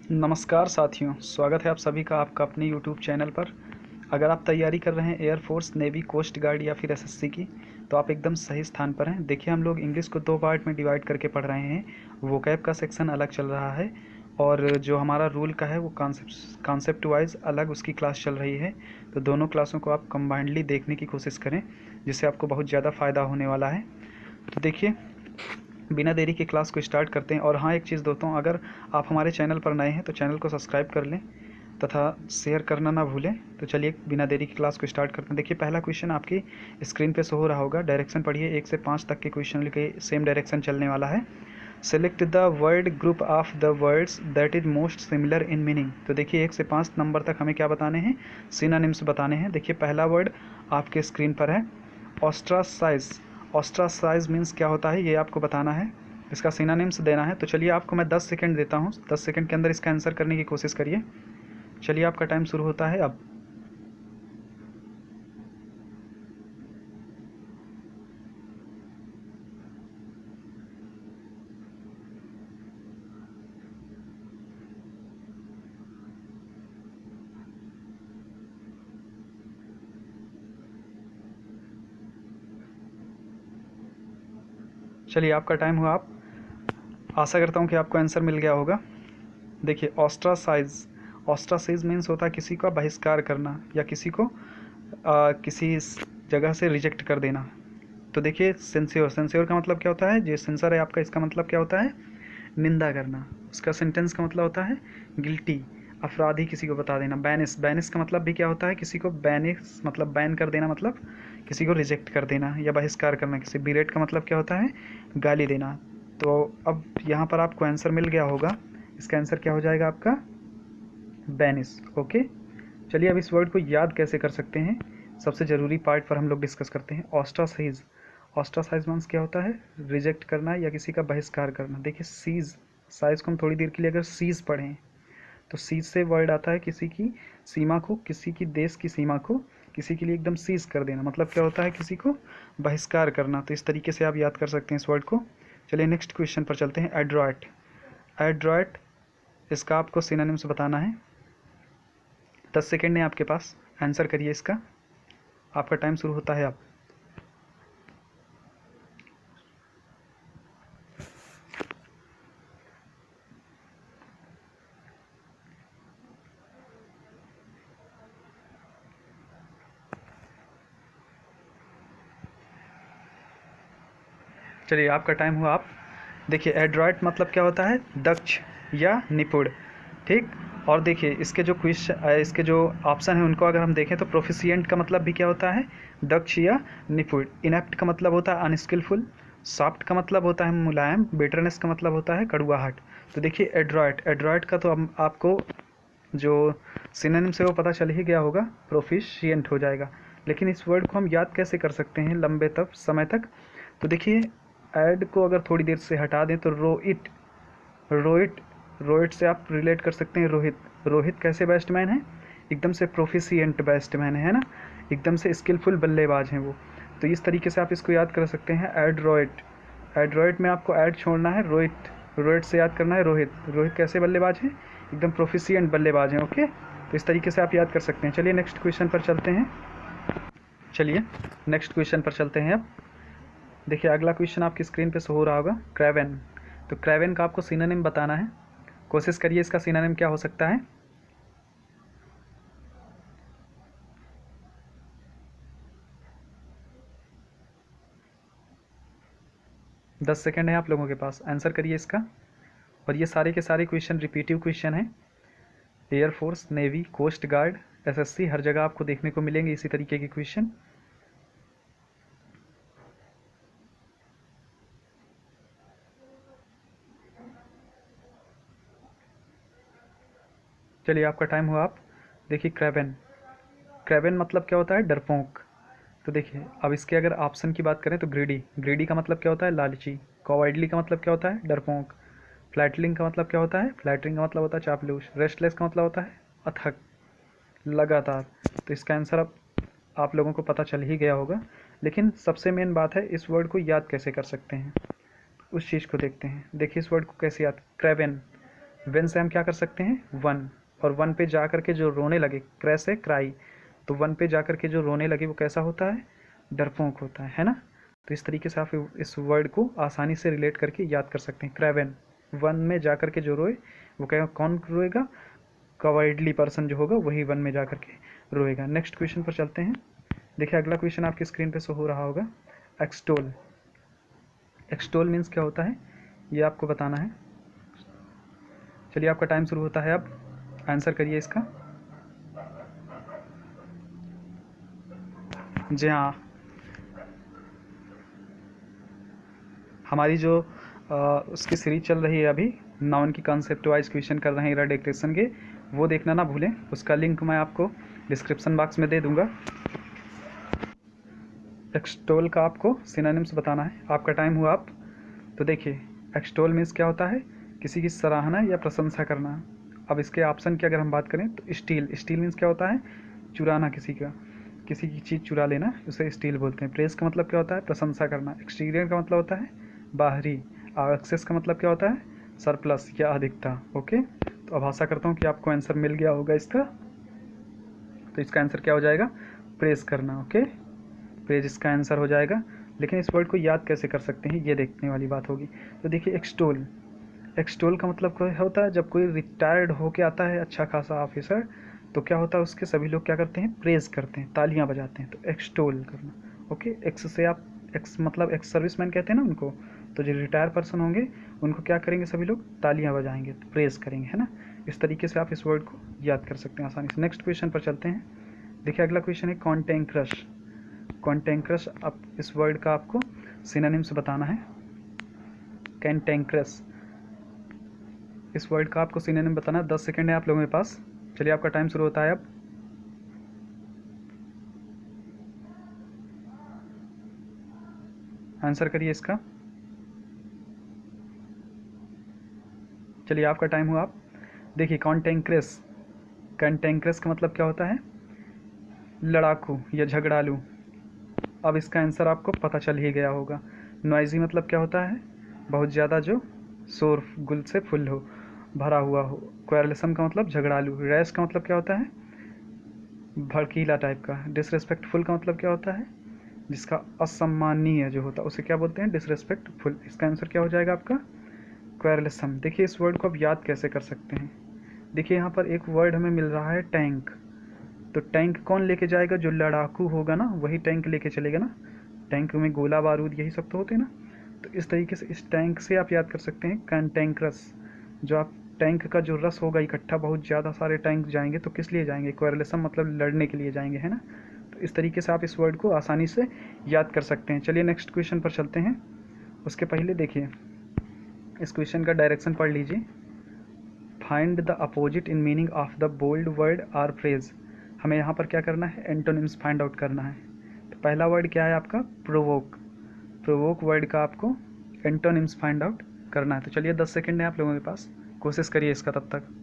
नमस्कार साथियों, स्वागत है आप सभी का आपका अपने यूट्यूब चैनल पर। अगर आप तैयारी कर रहे हैं एयरफोर्स, नेवी, कोस्ट गार्ड या फिर एसएससी की, तो आप एकदम सही स्थान पर हैं। देखिए, हम लोग इंग्लिश को 2 पार्ट में डिवाइड करके पढ़ रहे हैं। वोकैब का सेक्शन अलग चल रहा है और जो हमारा रूल का है वो कॉन्सेप्ट वाइज अलग उसकी क्लास चल रही है। तो दोनों क्लासों को आप कंबाइंडली देखने की कोशिश करें, जिससे आपको बहुत ज़्यादा फ़ायदा होने वाला है। तो देखिए, बिना देरी के क्लास को स्टार्ट करते हैं। और हाँ, एक चीज़ दोस्तों, अगर आप हमारे चैनल पर नए हैं तो चैनल को सब्सक्राइब कर लें तथा शेयर करना ना भूलें। तो चलिए बिना देरी की क्लास को स्टार्ट करते हैं। देखिए, पहला क्वेश्चन आपकी स्क्रीन पे शो हो रहा होगा। डायरेक्शन पढ़िए, 1 से 5 तक के क्वेश्चन के सेम डायरेक्शन चलने वाला है। Select the word group of the words that is most similar in meaning. तो देखिए, 1 से 5 नंबर तक हमें क्या बताने हैं? सिनोनिम्स बताने हैं। देखिए, पहला वर्ड आपके स्क्रीन पर है, ऑस्ट्रासाइज। ऑस्ट्रासाइज मीन्स क्या होता है, ये आपको बताना है, इसका सिनोनिम्स देना है। तो चलिए, आपको मैं 10 सेकंड देता हूँ। 10 सेकंड के अंदर इसका आंसर करने की कोशिश करिए। चलिए, आपका टाइम शुरू होता है अब। चलिए, आपका टाइम हुआ। आप आशा करता हूँ कि आपको आंसर मिल गया होगा। देखिए, ऑस्ट्रासाइज, ऑस्ट्रासाइज मीन्स होता है किसी का बहिष्कार करना या किसी को किसी जगह से रिजेक्ट कर देना। तो देखिए, सेंस्योर, सेंस्योर का मतलब क्या होता है? जो सेंसर है आपका, इसका मतलब क्या होता है? निंदा करना। उसका सेंटेंस का मतलब होता है गिल्टी, अपराधी किसी को बता देना। बैनिस, बैनिस का मतलब भी क्या होता है? किसी को बैनिस मतलब बैन कर देना, मतलब किसी को रिजेक्ट कर देना या बहिष्कार करना किसी। बिरेट का मतलब क्या होता है? गाली देना। तो अब यहाँ पर आपको आंसर मिल गया होगा। इसका आंसर क्या हो जाएगा आपका? बैनिस। ओके, चलिए अब इस वर्ड को याद कैसे कर सकते हैं, सबसे ज़रूरी पार्ट पर हम लोग डिस्कस करते हैं। ऑस्ट्रासाइज, ऑस्ट्रासाइज मीन्स क्या होता है? रिजेक्ट करना या किसी का बहिष्कार करना। देखिए, सीज, साइज को हम थोड़ी देर के लिए अगर सीज पढ़ें तो सीज से वर्ड आता है किसी की सीमा को, किसी की देश की सीमा को किसी के लिए एकदम सीज कर देना, मतलब क्या होता है? किसी को बहिष्कार करना। तो इस तरीके से आप याद कर सकते हैं इस वर्ड को। चलिए नेक्स्ट क्वेश्चन पर चलते हैं। एड्रॉयट, एड्रॉयट इसका आपको सिनोनिम्स बताना है। 10 सेकेंड है आपके पास, आंसर करिए इसका। आपका टाइम शुरू होता है अब। चलिए, आपका टाइम हुआ। आप देखिए, एड्रॉयट मतलब क्या होता है? दक्ष या निपुण, ठीक। और देखिए, इसके जो इसके जो ऑप्शन है उनको अगर हम देखें तो प्रोफिशिएंट का मतलब भी क्या होता है? दक्ष या निपुण। इनएप्ट का मतलब होता है अनस्किलफुल। सॉफ्ट का मतलब होता है मुलायम। बेटरनेस का मतलब होता है कड़वाहट। तो देखिए, एड्रॉयट, एड्रॉयट का तो आपको जो सिनोनिम से वो पता चल ही गया होगा, प्रोफिशिएंट हो जाएगा। लेकिन इस वर्ड को हम याद कैसे कर सकते हैं लंबे तक समय तक? तो देखिए, ऐड को अगर थोड़ी देर से हटा दें तो रोहित, रोहित, रोहित से आप रिलेट कर सकते हैं रोहित। रोहित कैसे बैट्समैन है? एकदम से प्रोफिशिएंट बैट्समैन है ना, एकदम से स्किलफुल बल्लेबाज हैं वो। तो इस तरीके से आप इसको याद कर सकते हैं, एड्रॉयट। एड्रॉयट में आपको ऐड छोड़ना है, रोहित, रोहित से याद करना है रोहित। रोहित कैसे बल्लेबाज हैं? एकदम प्रोफिशिएंट बल्लेबाज हैं। ओके, तो इस तरीके से आप याद कर सकते हैं। चलिए नेक्स्ट क्वेश्चन पर चलते हैं। चलिए नेक्स्ट क्वेश्चन पर चलते हैं अब। देखिए, अगला क्वेश्चन आपकी स्क्रीन पे शो हो रहा होगा, क्रेवेन। तो क्रेवेन का आपको सिनोनिम बताना है। कोशिश करिए, इसका सिनोनिम क्या हो सकता है? 10 सेकेंड है आप लोगों के पास, आंसर करिए इसका। और ये सारे के सारे क्वेश्चन रिपीटिव क्वेश्चन हैं। Air force, navy, coast guard, SSC, हर जगह आपको देखने को मिलेंगे इसी तरीके के क्वेश्चन। चलिए, आपका टाइम हुआ। आप देखिए, क्रेवेन, क्रेवेन मतलब क्या होता है? डरपोक। तो देखिए, अब इसके अगर ऑप्शन की बात करें तो ग्रीडी, ग्रीडी का मतलब क्या होता है? लालची। कॉवाइडली का मतलब क्या होता है? डरपोक। फ्लैटलिंग का मतलब क्या होता है? फ्लैटरिंग का मतलब होता है चापलूस। रेस्टलेस का मतलब होता है अथक, लगातार। तो इसका आंसर अब आप लोगों को पता चल ही गया होगा। लेकिन सबसे मेन बात है, इस वर्ड को याद कैसे कर सकते हैं, उस चीज़ को देखते हैं। देखिए, इस वर्ड को कैसे याद, क्रेवेन, वेन से हम क्या कर सकते हैं, वन, और वन पे जा कर के जो रोने लगे, क्रैश है क्राई, तो वन पे जा कर के जो रोने लगे वो कैसा होता है, डरपोक होता है ना। तो इस तरीके से आप इस वर्ड को आसानी से रिलेट करके याद कर सकते हैं। क्रेवेन, वन में जा कर के जो रोए वो क्या, कौन रोएगा, कवर्डली पर्सन जो होगा वही वन में जा कर के रोएगा। नेक्स्ट क्वेश्चन पर चलते हैं। देखिए अगला क्वेश्चन आपकी स्क्रीन पे शो हो रहा होगा, एक्सटोल। एक्सटोल मीन्स क्या होता है ये आपको बताना है। चलिए आपका टाइम शुरू होता है, अब आंसर करिए इसका। जी हाँ, हमारी जो उसकी सीरीज चल रही है अभी, नाउन की कॉन्सेप्ट वाइज क्वेश्चन कर रहे हैं इरा डिक्टेशन के, वो देखना ना भूलें। उसका लिंक मैं आपको डिस्क्रिप्शन बॉक्स में दे दूंगा। एक्सटोल का आपको सिनोनिम्स बताना है। आपका टाइम हुआ आप। तो देखिए एक्सटोल मीन्स क्या होता है, किसी की सराहना या प्रशंसा करना। अब इसके ऑप्शन की अगर हम बात करें तो स्टील, स्टील मीन्स क्या होता है, चुराना, किसी की चीज़ चुरा लेना, उसे स्टील बोलते हैं। प्रेस का मतलब क्या होता है, प्रशंसा करना। एक्सटीरियर का मतलब होता है बाहरी, और एक्सेस का मतलब क्या होता है, सरप्लस या अधिकता। ओके, तो अब आशा करता हूँ कि आपको आंसर मिल गया होगा इसका। तो इसका आंसर क्या हो जाएगा, प्रेस करना। ओके, प्रेज इसका आंसर हो जाएगा। लेकिन इस वर्ड को याद कैसे कर सकते हैं ये देखने वाली बात होगी। तो देखिए एक्सटोल, एक्सटोल का मतलब क्या होता है, जब कोई रिटायर्ड होके आता है अच्छा खासा ऑफिसर, तो क्या होता है उसके सभी लोग क्या करते हैं, प्रेज करते हैं, तालियां बजाते हैं। तो एक्सटोल करना। ओके, एक्स से आप, एक्स मतलब एक्स सर्विसमैन कहते हैं ना उनको, तो जो रिटायर पर्सन होंगे उनको क्या करेंगे, सभी लोग तालियां बजाएंगे, तो प्रेज करेंगे, है ना। इस तरीके से आप इस वर्ड को याद कर सकते हैं आसानी से। नेक्स्ट क्वेश्चन पर चलते हैं। देखिए अगला क्वेश्चन है कॉन्टेंक्रश। कॉन्टेंक्रस, अब इस वर्ड का आपको सिनोनिम्स बताना है। कैंटेंक्रस, इस वर्ड का आपको सिनोनिम बताना है। 10 सेकंड है आप लोगों के पास। चलिए आपका टाइम शुरू होता है अब। आंसर करिए इसका। चलिए आपका टाइम हुआ आप। देखिए कॉन्टेंक्रस, कैंटेंक्रस का मतलब क्या होता है, लड़ाकू या झगड़ालू। अब इसका आंसर आपको पता चल ही गया होगा। नॉइजी मतलब क्या होता है, बहुत ज़्यादा जो शोर गुल से फुल हो, भरा हुआ हो। क्वेरलिसम का मतलब झगड़ालू। रैश का मतलब क्या होता है, भड़कीला टाइप का। डिसरेस्पेक्टफुल का मतलब क्या होता है, जिसका असम्मानीय जो होता है उसे क्या बोलते हैं, डिसरेस्पेक्टफुल। इसका आंसर क्या हो जाएगा आपका, क्वेरलिसम। देखिए इस वर्ड को आप याद कैसे कर सकते हैं। देखिए यहाँ पर एक वर्ड हमें मिल रहा है टैंक, तो टैंक कौन लेके जाएगा, जो लड़ाकू होगा ना वही टैंक लेके चलेगा ना। टैंक में गोला बारूद यही सब तो होते हैं ना। तो इस तरीके से इस टैंक से आप याद कर सकते हैं कैंटेंक्रस। जो आप टैंक का जो रस होगा इकट्ठा, बहुत ज़्यादा सारे टैंक जाएंगे तो किस लिए जाएंगे, क्वेरलिसम मतलब लड़ने के लिए जाएंगे, है ना। तो इस तरीके से आप इस वर्ड को आसानी से याद कर सकते हैं। चलिए नेक्स्ट क्वेश्चन पर चलते हैं। उसके पहले देखिए इस क्वेश्चन का डायरेक्शन पढ़ लीजिए। Find the opposite in meaning of the bold word or phrase. हमें यहाँ पर क्या करना है, एंटोनिम्स फाइंड आउट करना है। तो पहला वर्ड क्या है आपका, प्रोवोक। प्रोवोक वर्ड का आपको एंटोनिम्स फाइंड आउट करना है। तो चलिए 10 सेकंड है आप लोगों के पास, कोशिश करिए इसका तब तक।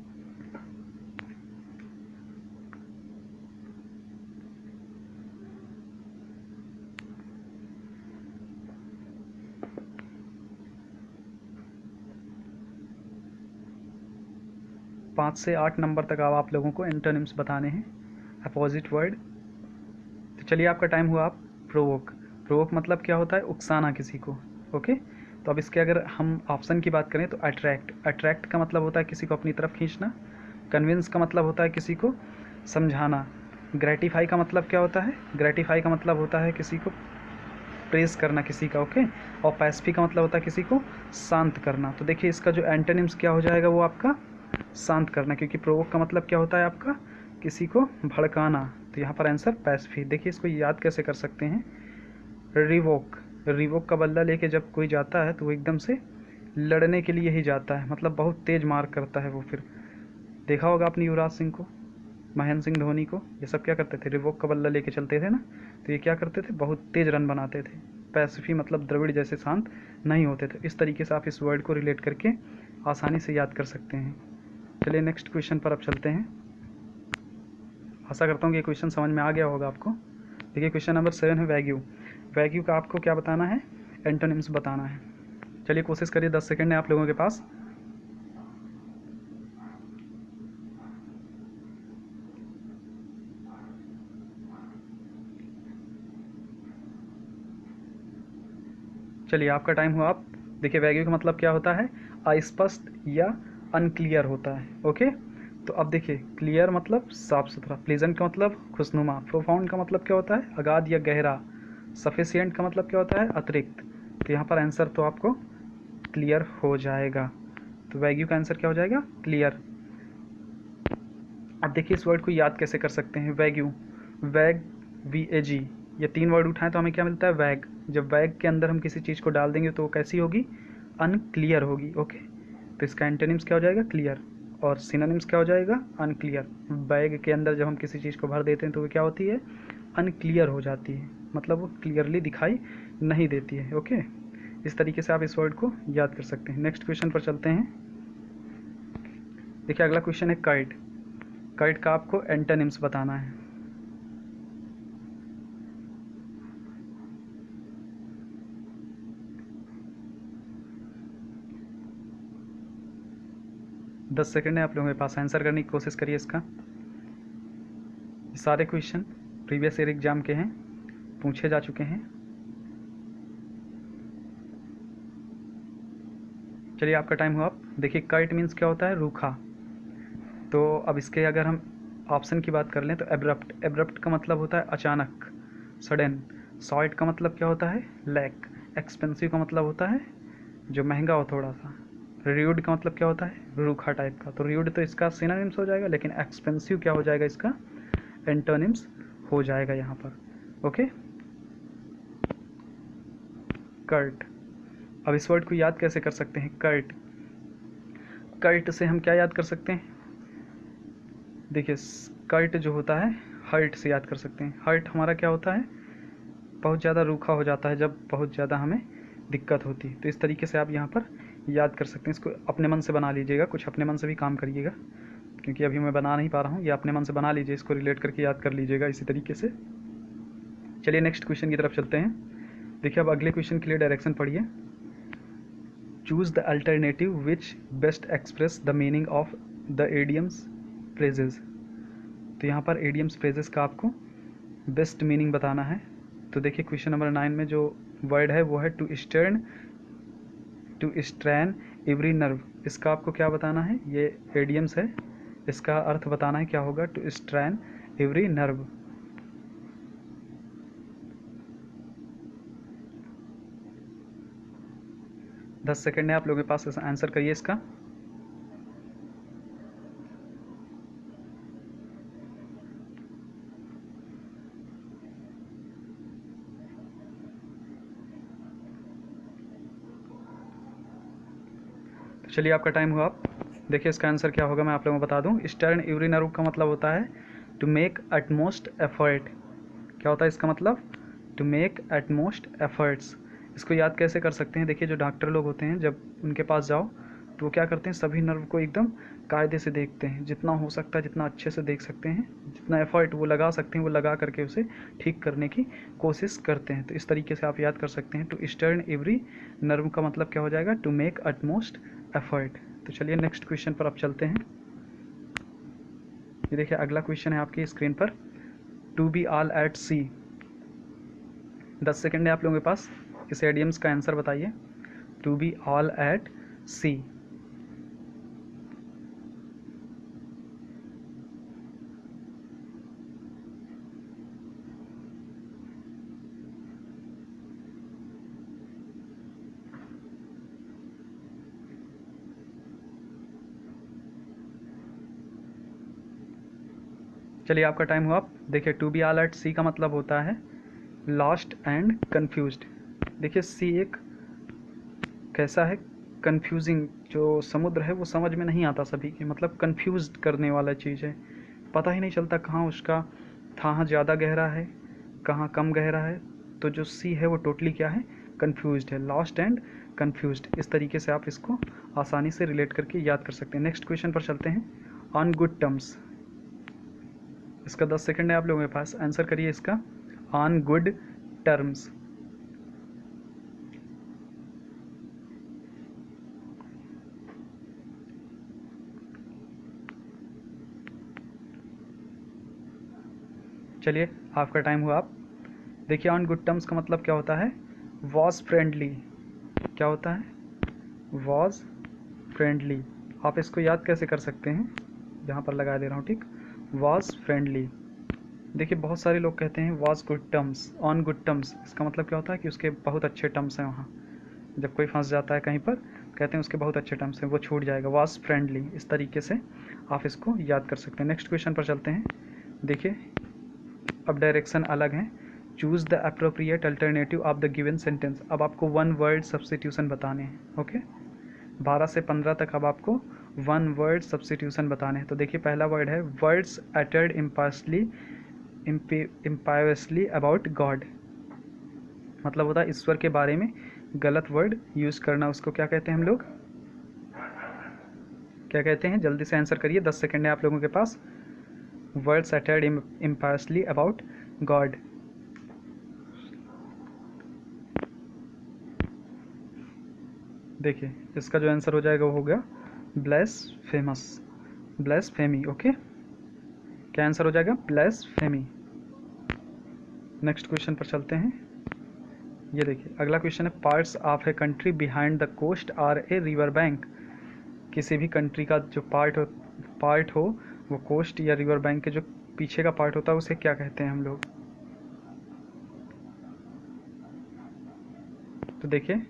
पाँच से 8 नंबर तक अब आप लोगों को एंटोनिम्स बताने हैं, अपोजिट वर्ड। तो चलिए आपका टाइम हुआ आप। प्रोवोक, प्रोवोक मतलब क्या होता है, उकसाना किसी को। ओके, तो अब इसके अगर हम ऑप्शन की बात करें तो अट्रैक्ट, अट्रैक्ट का मतलब होता है किसी को अपनी तरफ खींचना। कन्विंस का मतलब होता है किसी को समझाना। ग्रेटिफाई का मतलब क्या होता है, ग्रेटिफाई का मतलब होता है किसी को प्रेस करना किसी का। ओके, और पैसिफी का मतलब होता है किसी को शांत करना। तो देखिए इसका जो एंटोनिम्स क्या हो जाएगा वो आपका शांत करना, क्योंकि प्रोवोक का मतलब क्या होता है आपका किसी को भड़काना। तो यहाँ पर आंसर पैसिफी। देखिए इसको याद कैसे कर सकते हैं, रिवोक, रिवोक का बदला लेके जब कोई जाता है तो वो एकदम से लड़ने के लिए ही जाता है, मतलब बहुत तेज मार करता है वो। फिर देखा होगा आपने युवराज सिंह को, महेंद्र सिंह धोनी को, ये सब क्या करते थे, रिवोक का बल्ला लेके चलते थे ना। तो ये क्या करते थे, बहुत तेज रन बनाते थे। पैसिफी मतलब द्रविड़ जैसे शांत नहीं होते थे। इस तरीके से आप इस वर्ड को रिलेट करके आसानी से याद कर सकते हैं। चलिए नेक्स्ट क्वेश्चन पर अब चलते हैं। आशा करता हूँ कि ये क्वेश्चन समझ में आ गया होगा आपको। देखिए क्वेश्चन नंबर 7 है वैग्यू। वैग्यू का आपको क्या बताना है, एंटोनिम्स बताना है। चलिए कोशिश करिए, 10 सेकंड है आप लोगों के पास। चलिए आपका टाइम हुआ। आप देखिए वैग्यू का मतलब क्या होता है, अस्पष्ट या अनक्लियर होता है। ओके, तो अब देखिए क्लियर मतलब साफ सुथरा, प्लेजेंट का मतलब खुशनुमा, प्रोफाउंड का मतलब क्या होता है अगाध या गहरा, सफिशिएंट का मतलब क्या होता है अतिरिक्त। तो यहाँ पर आंसर तो आपको क्लियर हो जाएगा। तो वैग्यू का आंसर क्या हो जाएगा, क्लियर। अब देखिए इस वर्ड को याद कैसे कर सकते हैं, वैग्यू, वैग, VAG, ये 3 वर्ड उठाएं तो हमें क्या मिलता है, वैग। जब वैग के अंदर हम किसी चीज़ को डाल देंगे तो वो कैसी होगी, अनक्लियर होगी। ओके, तो इसका एंटोनिम्स क्या हो जाएगा, क्लियर, और सिनोनिम्स क्या हो जाएगा, अनक्लियर। वैग के अंदर जब हम किसी चीज़ को भर देते हैं तो वो क्या होती है, अनक्लियर हो जाती है, मतलब वो क्लियरली दिखाई नहीं देती है। ओके, इस तरीके से आप इस वर्ड को याद कर सकते हैं। नेक्स्ट क्वेश्चन पर चलते हैं। देखिए अगला क्वेश्चन है काइट। काइट का आपको एंटोनिम्स बताना है। दस सेकेंड है आप लोगों के पास, आंसर करने की कोशिश करिए इसका। ये सारे क्वेश्चन प्रीवियस ईयर एग्जाम के हैं, पूछे जा चुके हैं। चलिए आपका टाइम हुआ। आप देखिए काइट मीन्स क्या होता है, रूखा। तो अब इसके अगर हम ऑप्शन की बात कर लें तो एब्रप्ट, एब्रप्ट का मतलब होता है अचानक, सडन। सॉइट का मतलब क्या होता है, लैक। एक्सपेंसिव का मतलब होता है जो महंगा हो थोड़ा सा। र्यूड का मतलब क्या होता है, रूखा टाइप का। तो र्यूड तो इसका सिनोनिम्स हो जाएगा, लेकिन एक्सपेंसिव क्या हो जाएगा, इसका एंटोनिम्स हो जाएगा यहाँ पर। Okay, curt. अब इस वर्ड को याद कैसे कर सकते हैं, कर्ट। कर्ट से हम क्या याद कर सकते हैं, देखिए कर्ट जो होता है हर्ट से याद कर सकते हैं। हर्ट हमारा क्या होता है, बहुत ज़्यादा रूखा हो जाता है जब बहुत ज़्यादा हमें दिक्कत होती है। तो इस तरीके से आप यहाँ पर याद कर सकते हैं। इसको अपने मन से बना लीजिएगा, कुछ अपने मन से भी काम करिएगा, क्योंकि अभी मैं बना नहीं पा रहा हूँ। ये अपने मन से बना लीजिए, इसको रिलेट करके याद कर लीजिएगा इसी तरीके से। चलिए नेक्स्ट क्वेश्चन की तरफ चलते हैं। देखिए अब अगले क्वेश्चन के लिए डायरेक्शन पढ़िए। Choose the alternative which best express the meaning of the idioms phrases. तो यहाँ पर एडियम्स फ्रेजेस का आपको बेस्ट मीनिंग बताना है। तो देखिए क्वेश्चन नंबर 9 में जो वर्ड है वो है to stern, to strain every nerve. इसका आपको क्या बताना है, ये एडियम्स है, इसका अर्थ बताना है क्या होगा, टू स्ट्रैन एवरी नर्व। दस सेकेंड है आप लोगों के पास, आंसर करिए इसका। तो चलिए आपका टाइम हुआ। आप देखिए इसका आंसर क्या होगा, मैं आप लोगों को बता दूं। स्टर्न एवरी नर्व का मतलब होता है टू मेक अटमोस्ट एफर्ट। क्या होता है इसका मतलब, टू मेक एटमोस्ट एफर्ट्स। इसको याद कैसे कर सकते हैं, देखिए जो डॉक्टर लोग होते हैं जब उनके पास जाओ तो वो क्या करते हैं, सभी नर्व को एकदम कायदे से देखते हैं, जितना हो सकता है जितना अच्छे से देख सकते हैं, जितना एफर्ट वो लगा सकते हैं वो लगा करके उसे ठीक करने की कोशिश करते हैं। तो इस तरीके से आप याद कर सकते हैं, टू स्टर्न एवरी नर्व का मतलब क्या हो जाएगा, टू मेक अटमोस्ट एफर्ट। तो चलिए नेक्स्ट क्वेश्चन पर आप चलते हैं। ये देखिए अगला क्वेश्चन है आपकी स्क्रीन पर, to be all at sea. 10 second है आप लोगों के पास, इस एडियम्स का आंसर बताइए। टू बी ऑल एट सी। चलिए आपका टाइम हुआ। आप देखिए टू बी ऑल एट सी का मतलब होता है लॉस्ट एंड कन्फ्यूज्ड। देखिए सी एक कैसा है, कन्फ्यूजिंग, जो समुद्र है वो समझ में नहीं आता सभी के, मतलब कन्फ्यूज्ड करने वाला चीज़ है। पता ही नहीं चलता कहाँ उसका कहाँ ज़्यादा गहरा है, कहाँ कम गहरा है। तो जो सी है वो टोटली क्या है, कन्फ्यूज्ड है, लॉस्ट एंड कन्फ्यूज्ड। इस तरीके से आप इसको आसानी से रिलेट करके याद कर सकते हैं। नेक्स्ट क्वेश्चन पर चलते हैं, ऑन गुड टर्म्स। इसका 10 सेकंड है आप लोगों के पास, आंसर करिए इसका, ऑन गुड टर्म्स। चलिए आपका टाइम हुआ। आप देखिए ऑन गुड टर्म्स का मतलब क्या होता है, वॉज फ्रेंडली, क्या होता है? Was friendly. आप इसको याद कैसे कर सकते हैं? यहाँ पर लगा दे रहा हूँ, ठीक। Was friendly. देखिए बहुत सारे लोग कहते हैं was good terms, on good terms. इसका मतलब क्या होता है कि उसके बहुत अच्छे टर्म्स हैं वहाँ। जब कोई फंस जाता है कहीं पर, कहते हैं उसके बहुत अच्छे टर्म्स हैं, वो छूट जाएगा। वॉज फ्रेंडली, इस तरीके से आप इसको याद कर सकते हैं। नेक्स्ट क्वेश्चन पर चलते हैं। देखिए अब डायरेक्शन अलग है। Choose the appropriate alternative of the given sentence. अब आपको वन वर्ड सब्स्टिट्यूशन बताने हैं, ओके। 12 से 15 तक अब आपको वन वर्ड सब्स्टिट्यूशन बताने हैं। तो देखिए पहला वर्ड है words uttered impiously about God. मतलब होता है ईश्वर के बारे में गलत वर्ड यूज़ करना। उसको क्या कहते हैं हम लोग? क्या कहते हैं? जल्दी से आंसर करिए, 10 सेकंड है आप लोगों के पास। Words uttered impiously about God. देखिए इसका जो आंसर हो जाएगा वो हो गया ब्लेसफेमस, ब्लेसफेमी, ओके। क्या आंसर हो जाएगा? ब्लेसफेमी। नेक्स्ट क्वेश्चन पर चलते हैं। ये देखिए अगला क्वेश्चन है parts of a country behind the coast or a river bank. किसी भी कंट्री का जो पार्ट हो वो कोस्ट या रिवर बैंक के जो पीछे का पार्ट होता है उसे क्या कहते हैं हम लोग? तो देखिए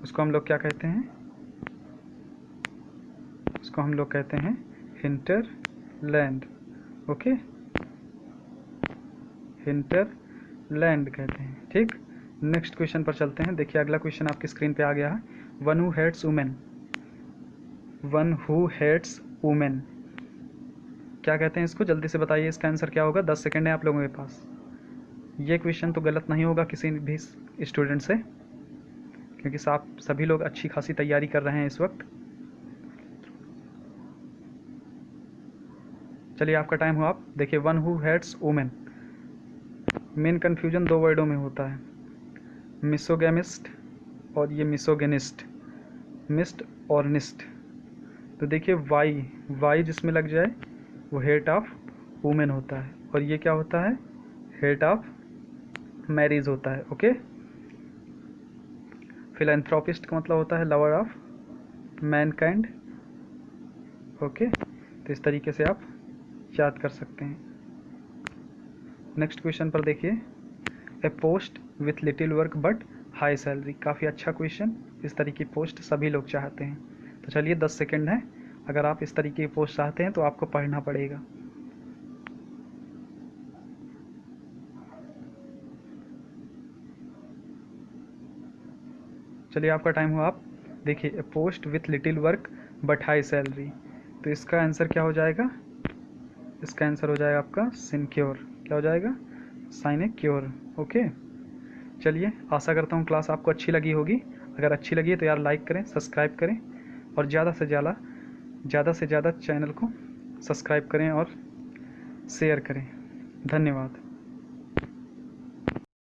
उसको हम लोग क्या कहते हैं? उसको हम लोग कहते हैं हिंटरलैंड, ओके। हिंटरलैंड कहते हैं, ठीक। नेक्स्ट क्वेश्चन पर चलते हैं। देखिए अगला क्वेश्चन आपकी स्क्रीन पे आ गया है। One who hates women, one who hates women क्या कहते हैं इसको? जल्दी से बताइए इसका आंसर क्या होगा। 10 सेकंड है आप लोगों के पास। ये क्वेश्चन तो गलत नहीं होगा किसी भी स्टूडेंट से, क्योंकि सभी लोग अच्छी खासी तैयारी कर रहे हैं इस वक्त। चलिए आपका टाइम हुआ। आप देखिए one who hates women, main confusion दो वर्डों में होता है, मिसोगेमिस्ट और ये मिसोगेनिस्ट, मिस्ट और निस्ट। तो देखिए वाई जिसमें लग जाए वो हेट ऑफ वुमेन होता है, और ये क्या होता है? हेट ऑफ मैरिज होता है, ओके। फिलैंथ्रोपिस्ट का मतलब होता है लवर ऑफ मैनकाइंड, ओके। तो इस तरीके से आप याद कर सकते हैं। नेक्स्ट क्वेश्चन पर देखिए a post with little work but high salary. काफ़ी अच्छा क्वेश्चन। इस तरीके की पोस्ट सभी लोग चाहते हैं। तो चलिए 10 सेकंड है। अगर आप इस तरीके की पोस्ट चाहते हैं तो आपको पढ़ना पड़ेगा। चलिए आपका टाइम हुआ। आप देखिए a post with little work but high salary. तो इसका आंसर क्या हो जाएगा? इसका आंसर हो जाएगा आपका सिनक्योर। क्या हो जाएगा? साइनेक्योर, ओके। चलिए आशा करता हूँ क्लास आपको अच्छी लगी होगी। अगर अच्छी लगी है तो यार लाइक करें, सब्सक्राइब करें, और ज़्यादा से ज़्यादा चैनल को सब्सक्राइब करें और शेयर करें। धन्यवाद।